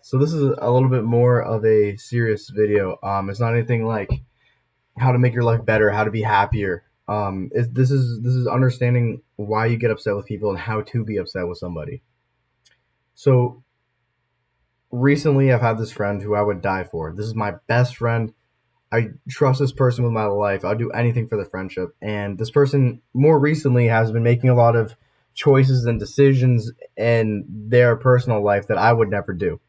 So this is a little bit more of a serious video. It's not anything like how to make your life better, how to be happier. This is understanding why you get upset with people and how to be upset with somebody. So recently, I've had this friend who I would die for. This is my best friend. I trust this person with my life. I'll do anything for the friendship. And this person, more recently, has been making a lot of choices and decisions in their personal life that I would never do.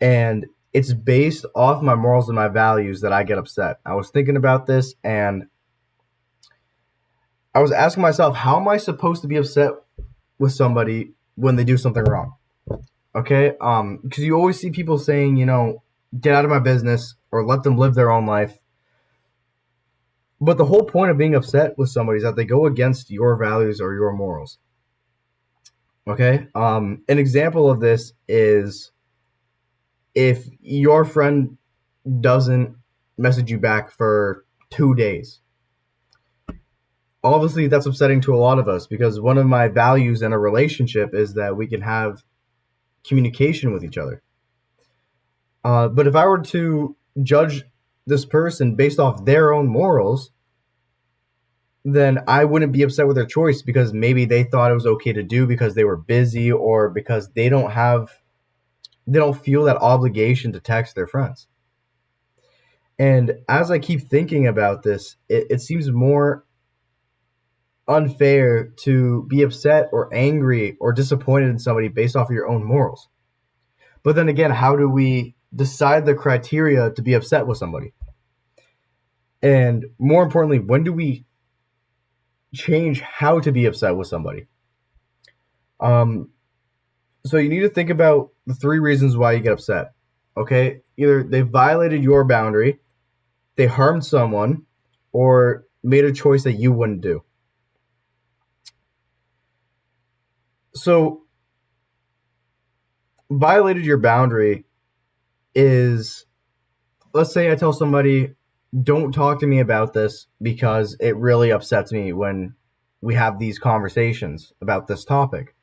And it's based off my morals and my values that I get upset. I was thinking about this and I was asking myself, how am I supposed to be upset with somebody when they do something wrong? Okay? Because you always see people saying, get out of my business or let them live their own life. But the whole point of being upset with somebody is that they go against your values or your morals. Okay? An example of this is if your friend doesn't message you back for 2 days. Obviously, that's upsetting to a lot of us because one of my values in a relationship is that we can have communication with each other. But if I were to judge this person based off their own morals, then I wouldn't be upset with their choice because maybe they thought it was okay to do because they were busy or because they don't feel that obligation to text their friends. And as I keep thinking about this, it seems more unfair to be upset or angry or disappointed in somebody based off of your own morals. But then again, how do we decide the criteria to be upset with somebody? And more importantly, when do we change how to be upset with somebody? So you need to think about the three reasons why you get upset. Okay? Either they violated your boundary, they harmed someone, or made a choice that you wouldn't do. So violated your boundary is, let's say I tell somebody, don't talk to me about this because it really upsets me when we have these conversations about this topic.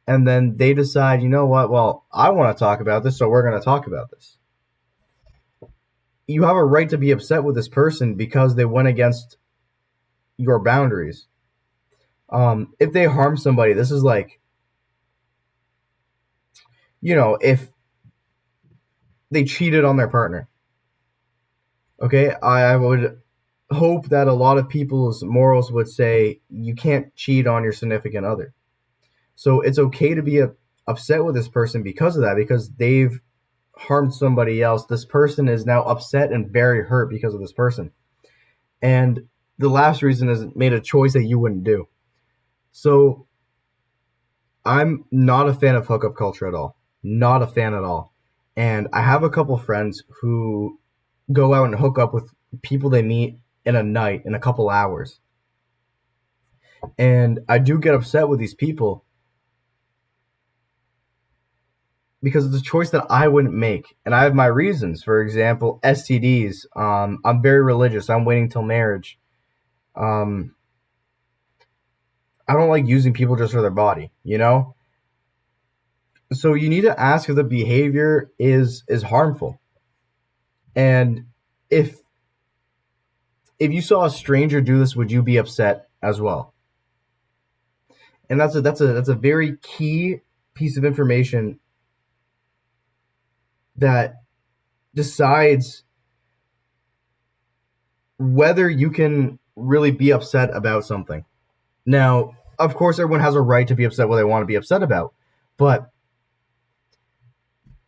And then they decide, you know what, well, I want to talk about this, so we're going to talk about this. You have a right to be upset with this person because they went against your boundaries. If they harm somebody, this is like, if they cheated on their partner. Okay, I would hope that a lot of people's morals would say you can't cheat on your significant other. So it's okay to be upset with this person because of that, because they've harmed somebody else. This person is now upset and very hurt because of this person. And the last reason is made a choice that you wouldn't do. So I'm not a fan of hookup culture at all. Not a fan at all. And I have a couple friends who go out and hook up with people they meet in a night, in a couple hours. And I do get upset with these people because it's a choice that I wouldn't make. And I have my reasons. For example, STDs. I'm very religious. I'm waiting till marriage. I don't like using people just for their body, So you need to ask if the behavior is harmful. And if you saw a stranger do this, would you be upset as well? And that's a very key piece of information that decides whether you can really be upset about something. Now, of course, everyone has a right to be upset what they want to be upset about. But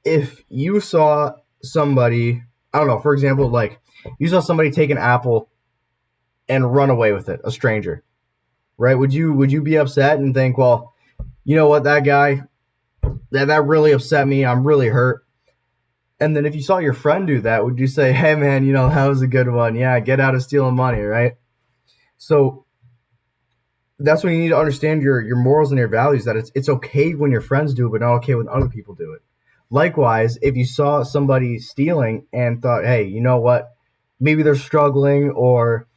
if you saw somebody, I don't know, for example, like you saw somebody take an apple and run away with it, a stranger, right? Would you be upset and think, well, you know what, that guy, that really upset me. I'm really hurt. And then if you saw your friend do that, would you say, hey, man, that was a good one. Yeah, get out of stealing money, right? So that's when you need to understand your morals and your values, that it's okay when your friends do it, but not okay when other people do it. Likewise, if you saw somebody stealing and thought, hey, you know what, maybe they're struggling or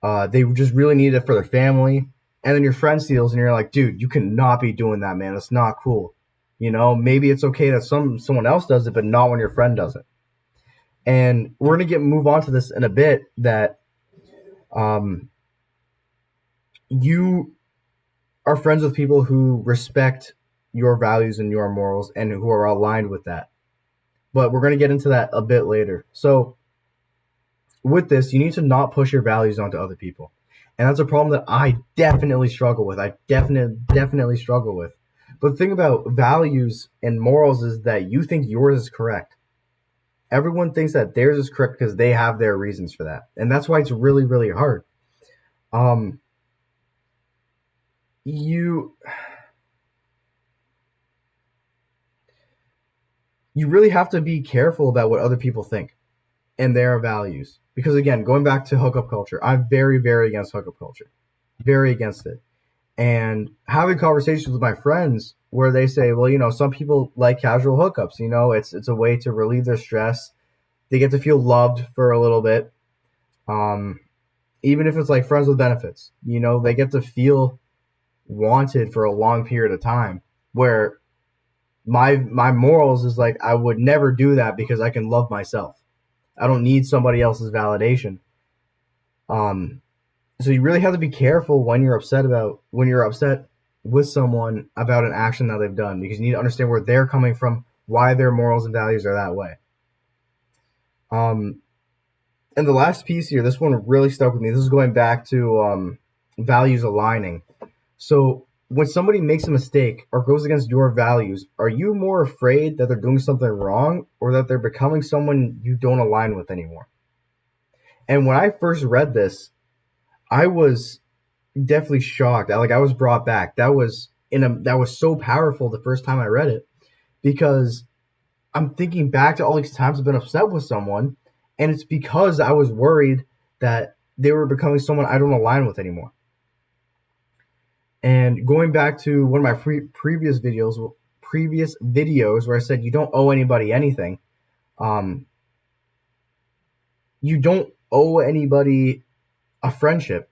they just really need it for their family, and then your friend steals and you're like, dude, you cannot be doing that, man. That's not cool. You know, maybe it's okay that someone else does it, but not when your friend does it. And we're gonna move on to this in a bit. That um, you are friends with people who respect your values and your morals and who are aligned with that. But we're gonna get into that a bit later. So with this, you need to not push your values onto other people. And that's a problem that I definitely struggle with. I definitely struggle with. But the thing about values and morals is that you think yours is correct. Everyone thinks that theirs is correct because they have their reasons for that. And that's why it's really, really hard. Um, you you really have to be careful about what other people think and their values. Because again, going back to hookup culture, I'm very, very against hookup culture. Very against it. And having conversations with my friends where they say, well, some people like casual hookups. It's a way to relieve their stress. They get to feel loved for a little bit. Um, Even if it's like friends with benefits, they get to feel wanted for a long period of time. Where my morals is like I would never do that because I can love myself. I don't need somebody else's validation. Um, so you really have to be careful when you're upset with someone about an action that they've done, because you need to understand where they're coming from, why their morals and values are that way. Um, and the last piece here, this one really stuck with me. This is going back to values aligning. So when somebody makes a mistake or goes against your values, are you more afraid that they're doing something wrong or that they're becoming someone you don't align with anymore? And when I first read this, I was definitely shocked. I was brought back. That was so powerful the first time I read it, because I'm thinking back to all these times I've been upset with someone, and it's because I was worried that they were becoming someone I don't align with anymore. And going back to one of my previous videos where I said you don't owe anybody anything. Um, you don't owe anybody a friendship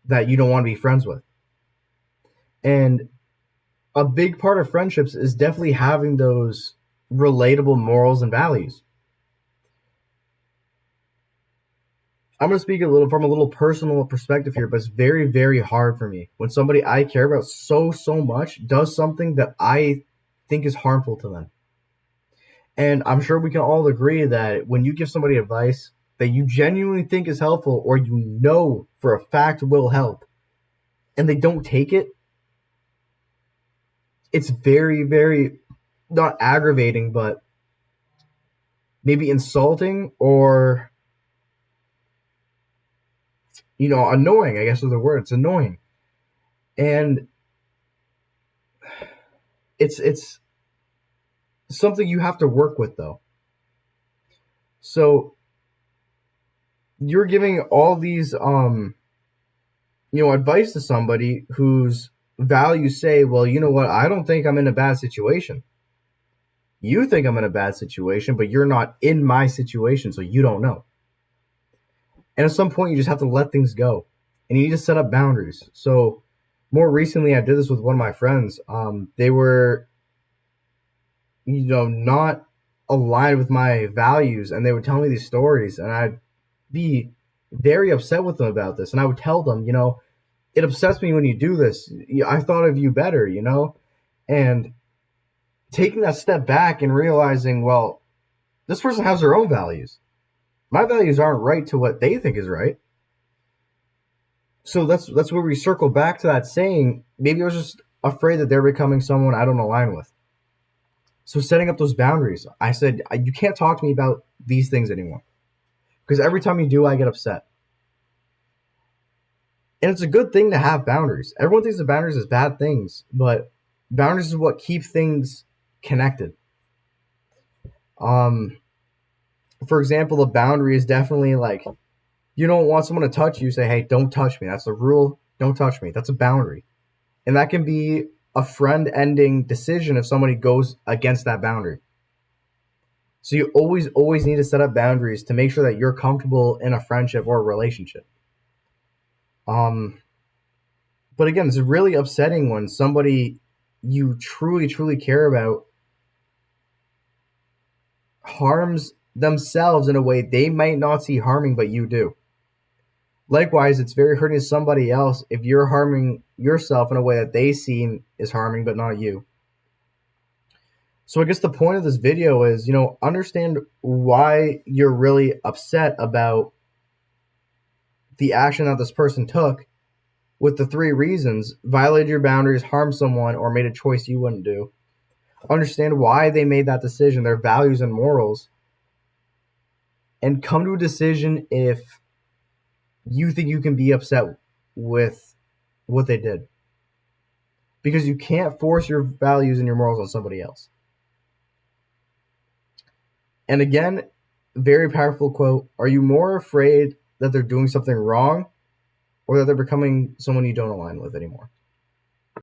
that you don't want to be friends with. And a big part of friendships is definitely having those relatable morals and values. I'm going to speak from a little personal perspective here, but it's very, very hard for me when somebody I care about so much does something that I think is harmful to them. And I'm sure we can all agree that when you give somebody advice that you genuinely think is helpful, or you know for a fact will help, and they don't take it, it's very, very, not aggravating, but maybe insulting, or annoying, I guess is the word. It's annoying. And it's something you have to work with, though. So you're giving all these advice to somebody whose values say, well, you know what, I don't think I'm in a bad situation. You think I'm in a bad situation, but you're not in my situation, so you don't know. And at some point, you just have to let things go, and you need to set up boundaries. So more recently, I did this with one of my friends. They were, not aligned with my values, and they would tell me these stories, and I'd be very upset with them about this. And I would tell them, it upsets me when you do this. I thought of you better, and taking that step back and realizing, well, this person has their own values. My values aren't right to what they think is right. So that's where we circle back to that saying, maybe I was just afraid that they're becoming someone I don't align with. So setting up those boundaries, I said, you can't talk to me about these things anymore, because every time you do, I get upset. And it's a good thing to have boundaries. Everyone thinks that boundaries is bad things, but boundaries is what keep things connected. For example, a boundary is definitely like, you don't want someone to touch you, say, hey, don't touch me. That's the rule. Don't touch me. That's a boundary. And that can be a friend ending decision if somebody goes against that boundary. So you always need to set up boundaries to make sure that you're comfortable in a friendship or a relationship. But again, it's really upsetting when somebody you truly care about harms themselves in a way they might not see harming, but you do. Likewise, it's very hurting to somebody else if you're harming yourself in a way that they see is harming, but not you. So I guess the point of this video is, understand why you're really upset about the action that this person took, with the 3 reasons: violated your boundaries, harmed someone, or made a choice you wouldn't do. Understand why they made that decision, their values and morals, and come to a decision if you think you can be upset with what they did. Because you can't force your values and your morals on somebody else. And again, very powerful quote: are you more afraid that they're doing something wrong, or that they're becoming someone you don't align with anymore?